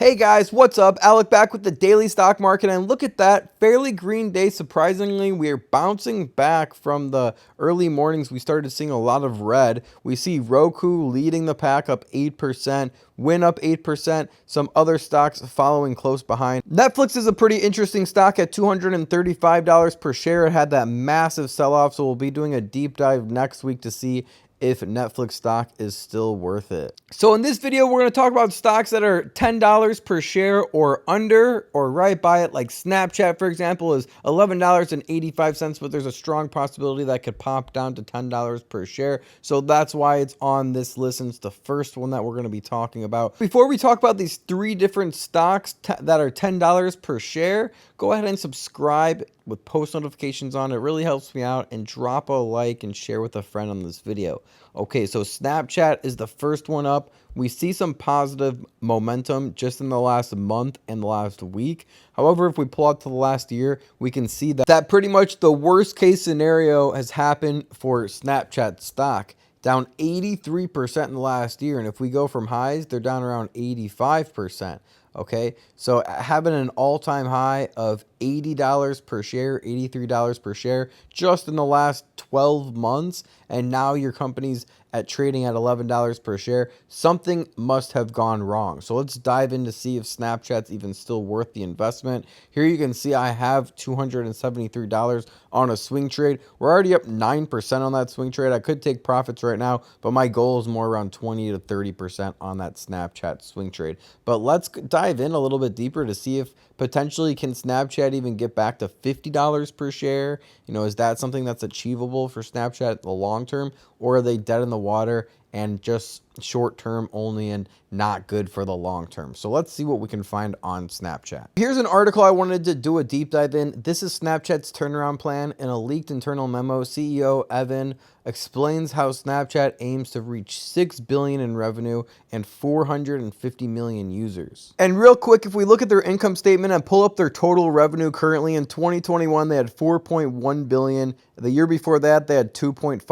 Hey guys, what's up? Alec back with the daily stock market, and look at that, fairly green day. Surprisingly, we're bouncing back from the early mornings. We started seeing a lot of red. We see Roku leading the pack up 8%, Win up 8%, some other stocks following close behind. Netflix is a pretty interesting stock at $235 per share. It had that massive sell-off, so we'll be doing a deep dive next week to see if Netflix stock is still worth it. So in this video, we're going to talk about stocks that are $10 per share or under or right by it, like Snapchat, for example, is $11.85, but there's a strong possibility that could pop down to $10 per share. So that's why it's on this list, and it's the first one that we're going to be talking about. Before we talk about these three different stocks that are $10 per share, go ahead and subscribe with post notifications on. It really helps me out, and drop a like and share with a friend on this video. Okay, so Snapchat is the first one up. We see some positive momentum just in the last month and the last week. However, if we pull out to the last year, we can see that pretty much the worst case scenario has happened for Snapchat stock. Down 83% in the last year, and if we go from highs, they're down around 85%. Okay, so having an all-time high of $80 per share, $83 per share just in the last 12 months, and now your company's trading at $11 per share, something must have gone wrong. So let's dive in to see if Snapchat's even still worth the investment. Here you can see I have $273 on a swing trade. We're already up 9% on that swing trade. I could take profits right now, but my goal is more around 20 to 30% on that Snapchat swing trade. But let's dive in a little bit deeper to see if potentially can Snapchat even get back to $50 per share. Is that something that's achievable for Snapchat the long term, or are they dead in the water and just short term only and not good for the long term? So let's see what we can find on Snapchat. Here's an article I wanted to do a deep dive in. This is Snapchat's turnaround plan. In a leaked internal memo, CEO Evan explains how Snapchat aims to reach $6 billion in revenue and 450 million users. And real quick, if we look at their income statement and pull up their total revenue currently, in 2021 they had 4.1 billion. The year before that they had 2.5,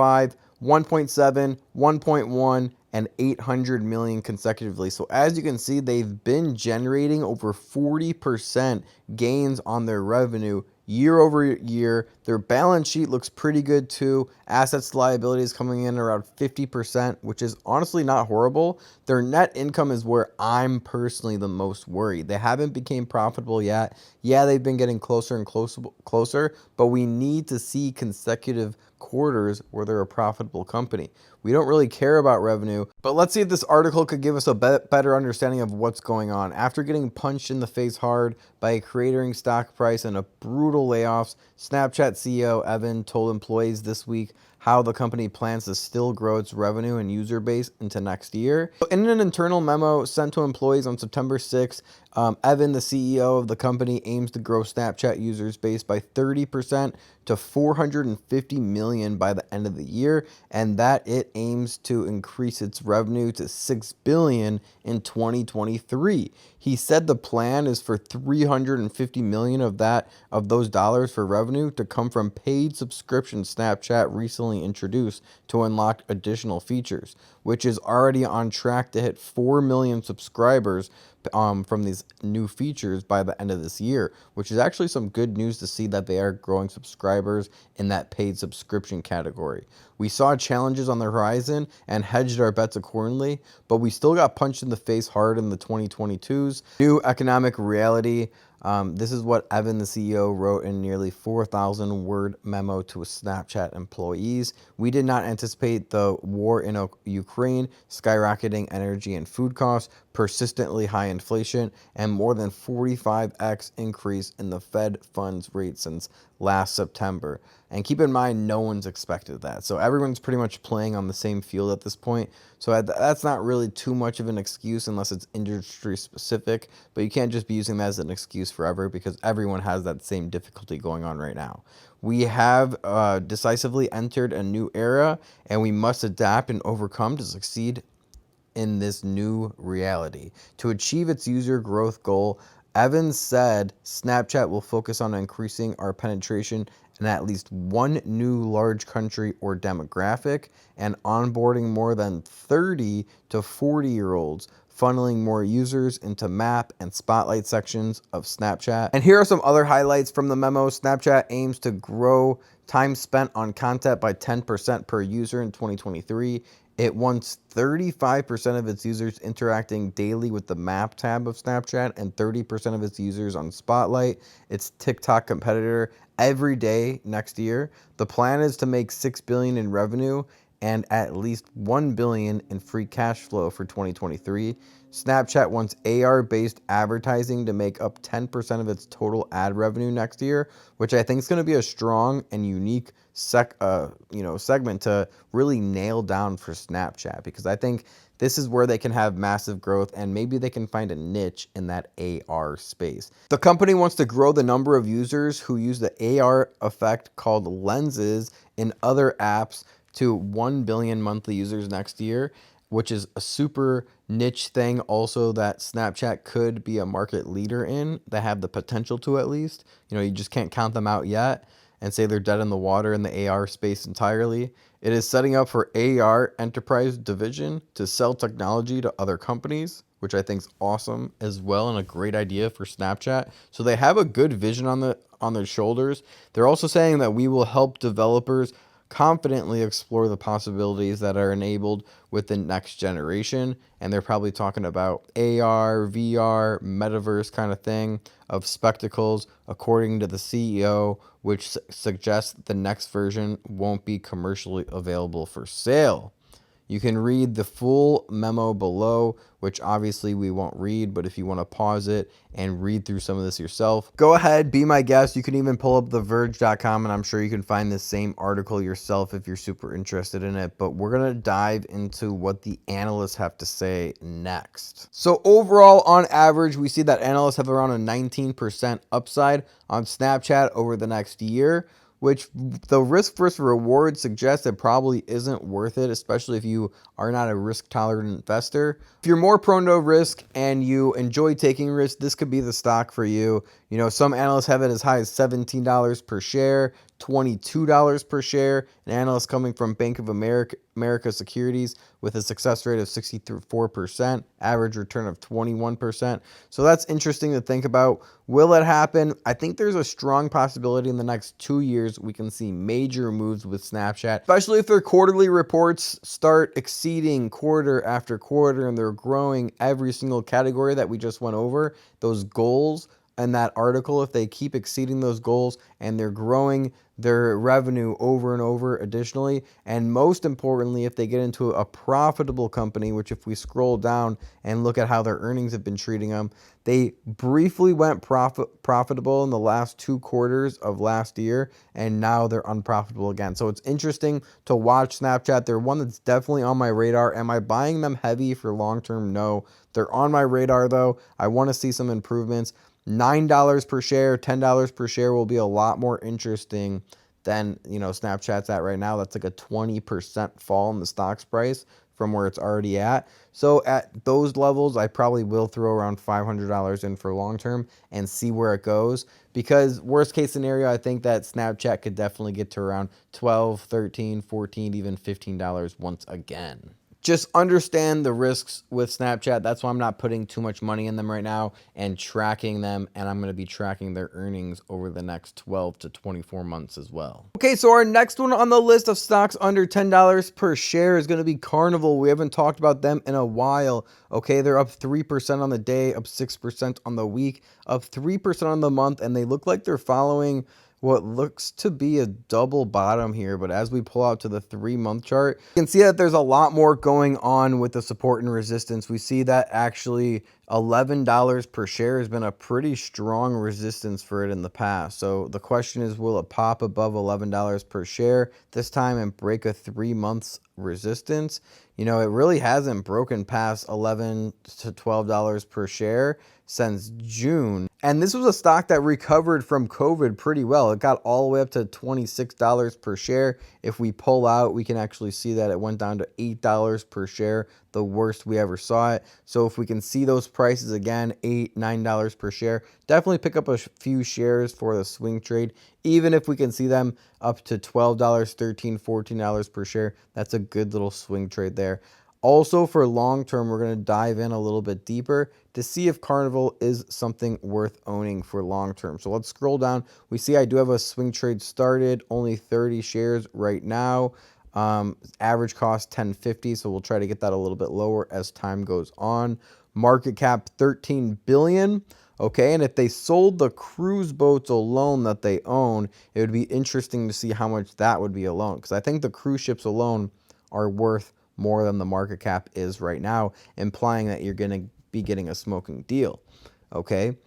1.7, 1.1, and 800 million consecutively. So as you can see, they've been generating over 40% gains on their revenue year over year. Their balance sheet looks pretty good too. Assets to liabilities coming in around 50%, which is honestly not horrible. Their net income is where I'm personally the most worried. They haven't become profitable yet. Yeah, they've been getting closer and closer, but we need to see consecutive quarters where they're a profitable company. We don't really care about revenue, but let's see if this article could give us a better understanding of what's going on. After getting punched in the face hard by a cratering stock price and a brutal layoffs, Snapchat CEO Evan told employees this week how the company plans to still grow its revenue and user base into next year. In an internal memo sent to employees on September 6th, Evan, the CEO of the company, aims to grow Snapchat users base by 30% to 450 million by the end of the year, and that it aims to increase its revenue to $6 billion in 2023. He said the plan is for 350 million of those dollars for revenue to come from paid subscriptions Snapchat recently introduced to unlock additional features, which is already on track to hit 4 million subscribers from these new features by the end of this year, which is actually some good news to see that they are growing subscribers in that paid subscription category. We saw challenges on the horizon and hedged our bets accordingly, but we still got punched in the face hard in the 2022s. New economic reality. This is what Evan, the CEO, wrote in nearly 4,000 word memo to Snapchat employees. We did not anticipate the war in Ukraine, skyrocketing energy and food costs, persistently high inflation, and more than 45x increase in the Fed funds rate since last September. And keep in mind, no one's expected that. So everyone's pretty much playing on the same field at this point. So that's not really too much of an excuse unless it's industry specific, but you can't just be using that as an excuse forever because everyone has that same difficulty going on right now. We have decisively entered a new era, and we must adapt and overcome to succeed in this new reality. To achieve its user growth goal, Evans said Snapchat will focus on increasing our penetration in at least one new large country or demographic and onboarding more than 30 to 40-year-olds, funneling more users into map and spotlight sections of Snapchat. And here are some other highlights from the memo. Snapchat aims to grow time spent on content by 10% per user in 2023. It wants 35% of its users interacting daily with the map tab of Snapchat and 30% of its users on Spotlight, its TikTok competitor, every day next year. The plan is to make $6 billion in revenue and at least $1 billion in free cash flow for 2023. Snapchat wants AR-based advertising to make up 10% of its total ad revenue next year, which I think is going to be a strong and unique segment to really nail down for Snapchat, because I think this is where they can have massive growth and maybe they can find a niche in that AR space. The company wants to grow the number of users who use the AR effect called lenses in other apps to 1 billion monthly users next year, which is a super niche thing also that Snapchat could be a market leader in. They have the potential to, at least. You just can't count them out yet and say they're dead in the water in the AR space entirely. It is setting up for AR enterprise division to sell technology to other companies, which I think is awesome as well and a great idea for Snapchat. So they have a good vision on their shoulders. They're also saying that we will help developers confidently explore the possibilities that are enabled with the next generation. And they're probably talking about AR, VR, metaverse kind of thing of spectacles, according to the CEO, which suggests the next version won't be commercially available for sale. You can read the full memo below, which obviously we won't read, but if you want to pause it and read through some of this yourself, go ahead, be my guest. You can even pull up theverge.com, and I'm sure you can find the same article yourself if you're super interested in it. But we're going to dive into what the analysts have to say next. So overall, on average, we see that analysts have around a 19% upside on Snapchat over the next year, which the risk versus reward suggests it probably isn't worth it, especially if you are not a risk-tolerant investor. If you're more prone to risk and you enjoy taking risks, this could be the stock for you. Some analysts have it as high as $17 per share, $22 per share. An analyst coming from Bank of America Securities with a success rate of 64%, average return of 21%. So that's interesting to think about. Will it happen? I think there's a strong possibility in the next 2 years we can see major moves with Snapchat, especially if their quarterly reports start exceeding quarter after quarter and they're growing every single category that we just went over, those goals in that article. If they keep exceeding those goals and they're growing their revenue over and over additionally, and most importantly, if they get into a profitable company, which if we scroll down and look at how their earnings have been treating them, they briefly went profitable in the last 2 quarters of last year, and now they're unprofitable again. So it's interesting to watch Snapchat. They're one that's definitely on my radar. Am I buying them heavy for long-term? No. They're on my radar, though. I want to see some improvements. $9 per share, $10 per share will be a lot more interesting than Snapchat's at right now. That's like a 20% fall in the stock's price from where it's already at. So at those levels, I probably will throw around $500 in for long term and see where it goes, because worst case scenario, I think that Snapchat could definitely get to around $12, $13, $14, even $15 once again. Just understand the risks with Snapchat. That's why I'm not putting too much money in them right now and tracking them. And I'm going to be tracking their earnings over the next 12 to 24 months as well. Okay, so our next one on the list of stocks under $10 per share is going to be Carnival. We haven't talked about them in a while. Okay, they're up 3% on the day, up 6% on the week, up 3% on the month, and they look like they're following what looks to be a double bottom here. But as we pull out to the 3-month chart, you can see that there's a lot more going on with the support and resistance. We see that actually $11 per share has been a pretty strong resistance for it in the past. So the question is, will it pop above $11 per share this time and break a 3 months resistance? It really hasn't broken past $11 to $12 per share since June. And this was a stock that recovered from COVID pretty well. It got all the way up to $26 per share. If we pull out, we can actually see that it went down to $8 per share, the worst we ever saw it. So if we can see those prices again, $8, $9 per share, definitely pick up a few shares for the swing trade. Even if we can see them up to $12, $13, $14 per share, that's a good little swing trade there. Also, for long term, we're going to dive in a little bit deeper to see if Carnival is something worth owning for long term. So let's scroll down. We see I do have a swing trade started, only 30 shares right now. Average cost 10.50, so we'll try to get that a little bit lower as time goes on. Market cap 13 billion. Okay, and if they sold the cruise boats alone that they own, it would be interesting to see how much that would be alone, because I think the cruise ships alone are worth more than the market cap is right now, implying that you're going to be getting a smoking deal. Okay.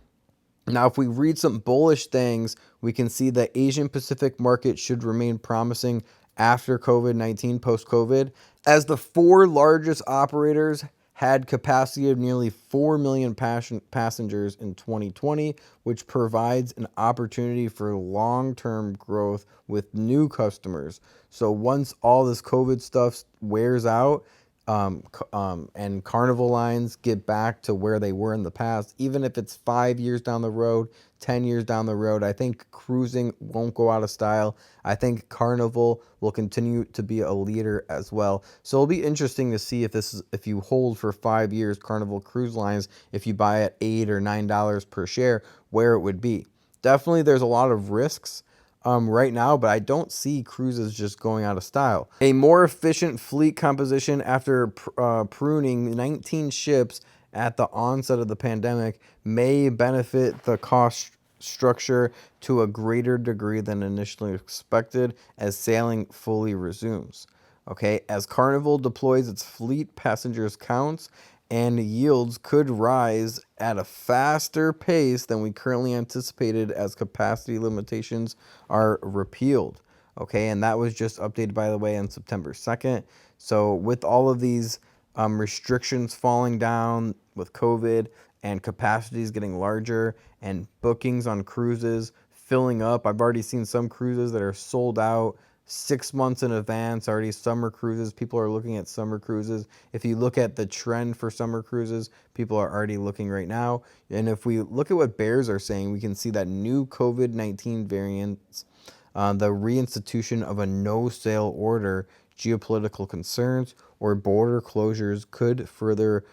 Now, if we read some bullish things, we can see the Asian Pacific market should remain promising after COVID-19, post-COVID, as the four largest operators had capacity of nearly 4 million passengers in 2020, which provides an opportunity for long-term growth with new customers. So once all this COVID stuff wears out, and Carnival lines get back to where they were in the past, even if it's 5 years down the road, 10 years down the road, I think cruising won't go out of style. I think Carnival will continue to be a leader as well. So it'll be interesting to see if you hold for 5 years Carnival Cruise Lines, if you buy at $8 or $9 per share, where it would be. Definitely there's a lot of risks right now, but I don't see cruises just going out of style. A more efficient fleet composition after pruning 19 ships at the onset of the pandemic may benefit the cost structure to a greater degree than initially expected as sailing fully resumes. Okay, as Carnival deploys its fleet, passengers counts and yields could rise at a faster pace than we currently anticipated as capacity limitations are repealed. Okay, and that was just updated, by the way, on September 2nd. So with all of these restrictions falling down with COVID and capacities getting larger and bookings on cruises filling up, I've already seen some cruises that are sold out 6 months in advance. Already summer cruises, people are looking at summer cruises. If you look at the trend for summer cruises, people are already looking right now. And if we look at what bears are saying, we can see that new COVID-19 variants, the reinstitution of a no-sail order, geopolitical concerns, or border closures could further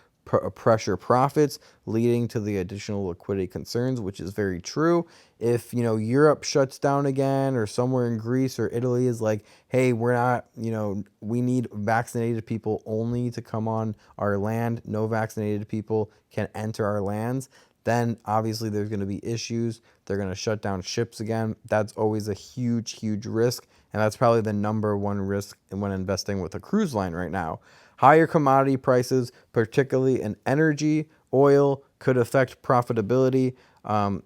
pressure profits, leading to the additional liquidity concerns, which is very true. If, Europe shuts down again, or somewhere in Greece or Italy is like, hey, we're not, we need vaccinated people only to come on our land, no vaccinated people can enter our lands, then obviously there's going to be issues. They're going to shut down ships again. That's always a huge, huge risk. And that's probably the number one risk when investing with a cruise line right now. Higher commodity prices, particularly in energy, oil, could affect profitability,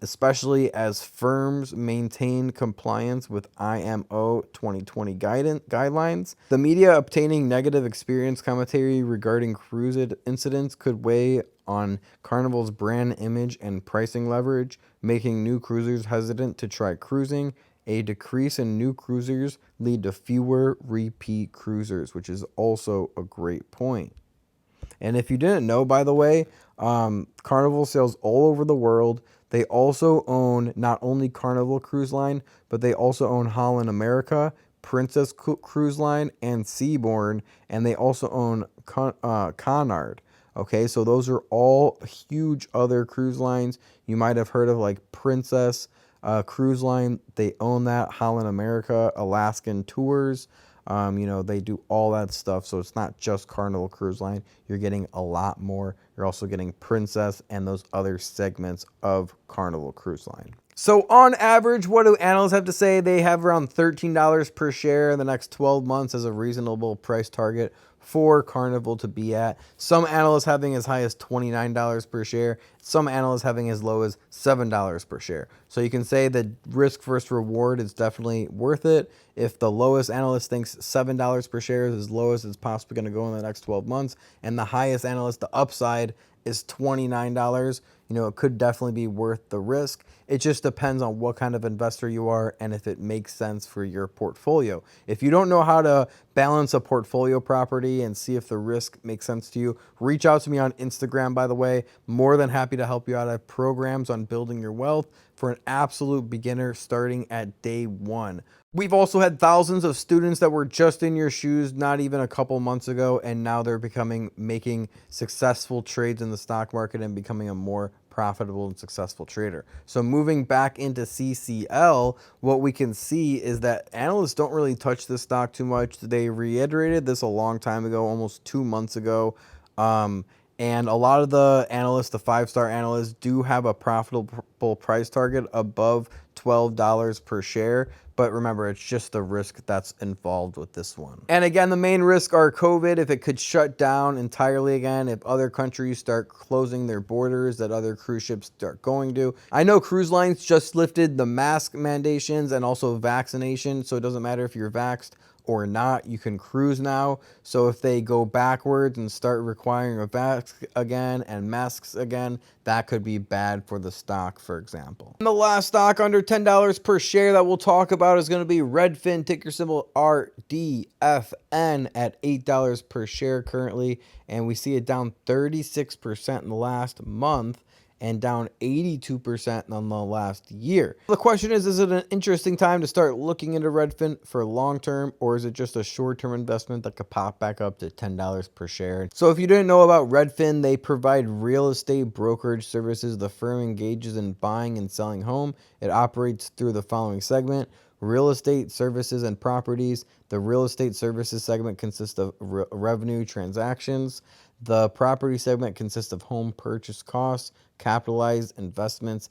especially as firms maintain compliance with IMO 2020 guidelines. The media obtaining negative experience commentary regarding cruise incidents could weigh on Carnival's brand image and pricing leverage, making new cruisers hesitant to try cruising. A decrease in new cruisers lead to fewer repeat cruisers, which is also a great point. And if you didn't know, by the way, Carnival sails all over the world. They also own not only Carnival Cruise Line, but they also own Holland America, Princess Cruise Line, and Seabourn, and they also own Cunard. Okay, so those are all huge other cruise lines. You might have heard of like Princess Cruise Line. They own that. Holland America, Alaskan Tours. They do all that stuff. So it's not just Carnival Cruise Line. You're getting a lot more. You're also getting Princess and those other segments of Carnival Cruise Line. So on average, what do analysts have to say? They have around $13 per share in the next 12 months as a reasonable price target for Carnival to be at. Some analysts having as high as $29 per share. Some analysts having as low as $7 per share. So you can say the risk versus reward is definitely worth it. If the lowest analyst thinks $7 per share is as low as it's possibly going to go in the next 12 months, and the highest analyst, the upside, is $29, it could definitely be worth the risk. It just depends on what kind of investor you are and if it makes sense for your portfolio. If you don't know how to balance a portfolio property and see if the risk makes sense to you, reach out to me on Instagram, by the way. More than happy to help you out. I have programs on building your wealth for an absolute beginner starting at day one. We've also had thousands of students that were just in your shoes not even a couple months ago, and now they're making successful trades in the stock market and becoming a more profitable and successful trader. So moving back into CCL, what we can see is that analysts don't really touch this stock too much. They reiterated this a long time ago, almost 2 months ago. And a lot of the analysts, the five-star analysts, do have a profitable price target above $12 per share. But remember, it's just the risk that's involved with this one. And again, the main risks are COVID, if it could shut down entirely again, if other countries start closing their borders that other cruise ships start going to. I know cruise lines just lifted the mask mandations and also vaccination, so it doesn't matter if you're vaxxed or not, you can cruise now. So if they go backwards and start requiring a vax again and masks again, that could be bad for the stock, for example. And the last stock under $10 per share that we'll talk about is going to be Redfin, ticker symbol RDFN, at $8 per share currently. And we see it down 36% in the last month and down 82% in the last year. The question is it an interesting time to start looking into Redfin for long term, or is it just a short term investment that could pop back up to $10 per share? So if you didn't know about Redfin, they provide real estate brokerage services. The firm engages in buying and selling home. It operates through the following segment: real estate services and properties. The real estate services segment consists of revenue transactions. The property segment consists of home purchase costs, capitalized investments,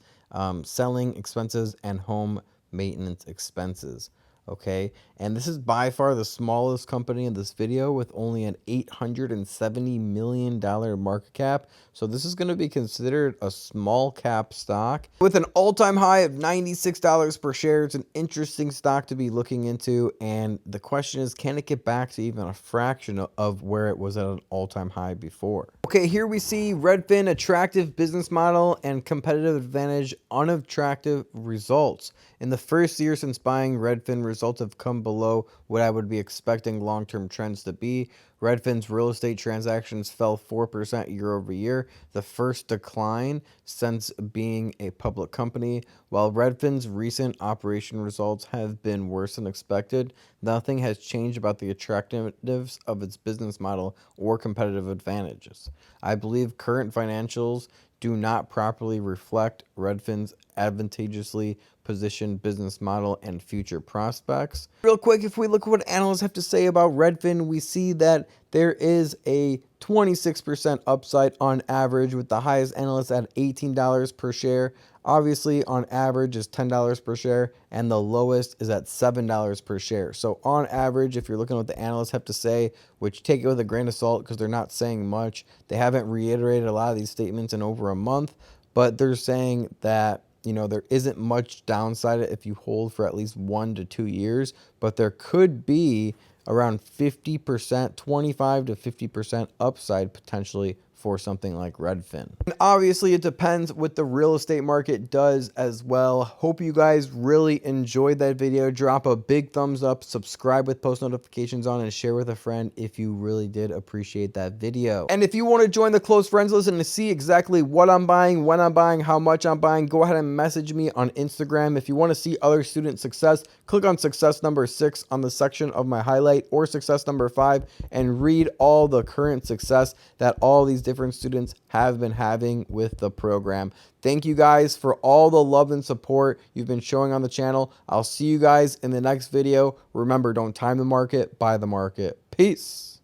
selling expenses, and home maintenance expenses. Okay, and this is by far the smallest company in this video with only an $870 million market cap. So this is going to be considered a small cap stock with an all-time high of $96 per share. It's an interesting stock to be looking into. And the question is, can it get back to even a fraction of where it was at an all-time high before? Okay, here we see Redfin, attractive business model and competitive advantage, unattractive results. In the first year since buying, Redfin results have come below what I would be expecting long-term trends to be. Redfin's real estate transactions fell 4% year over year, the first decline since being a public company. While Redfin's recent operation results have been worse than expected, nothing has changed about the attractiveness of its business model or competitive advantages. I believe current financials do not properly reflect Redfin's advantageously positioned business model and future prospects. Real quick, if we look at what analysts have to say about Redfin, we see that there is a 26% upside on average, with the highest analysts at $18 per share. Obviously, on average is $10 per share, and the lowest is at $7 per share. So on average, if you're looking at what the analysts have to say, which take it with a grain of salt because they're not saying much, they haven't reiterated a lot of these statements in over a month, but they're saying that there isn't much downside if you hold for at least 1 to 2 years, but there could be around 50%, 25 to 50% upside potentially for something like Redfin. And obviously it depends what the real estate market does as well. Hope you guys really enjoyed that video. Drop a big thumbs up, subscribe with post notifications on, and share with a friend if you really did appreciate that video. And if you want to join the close friends list and to see exactly what I'm buying, when I'm buying, how much I'm buying, go ahead and message me on Instagram. If you want to see other student success, click on success number 6 on the section of my highlight, or success number 5, and read all the current success that all these different students have been having with the program. Thank you guys for all the love and support you've been showing on the channel. I'll see you guys in the next video. Remember, don't time the market, buy the market. Peace.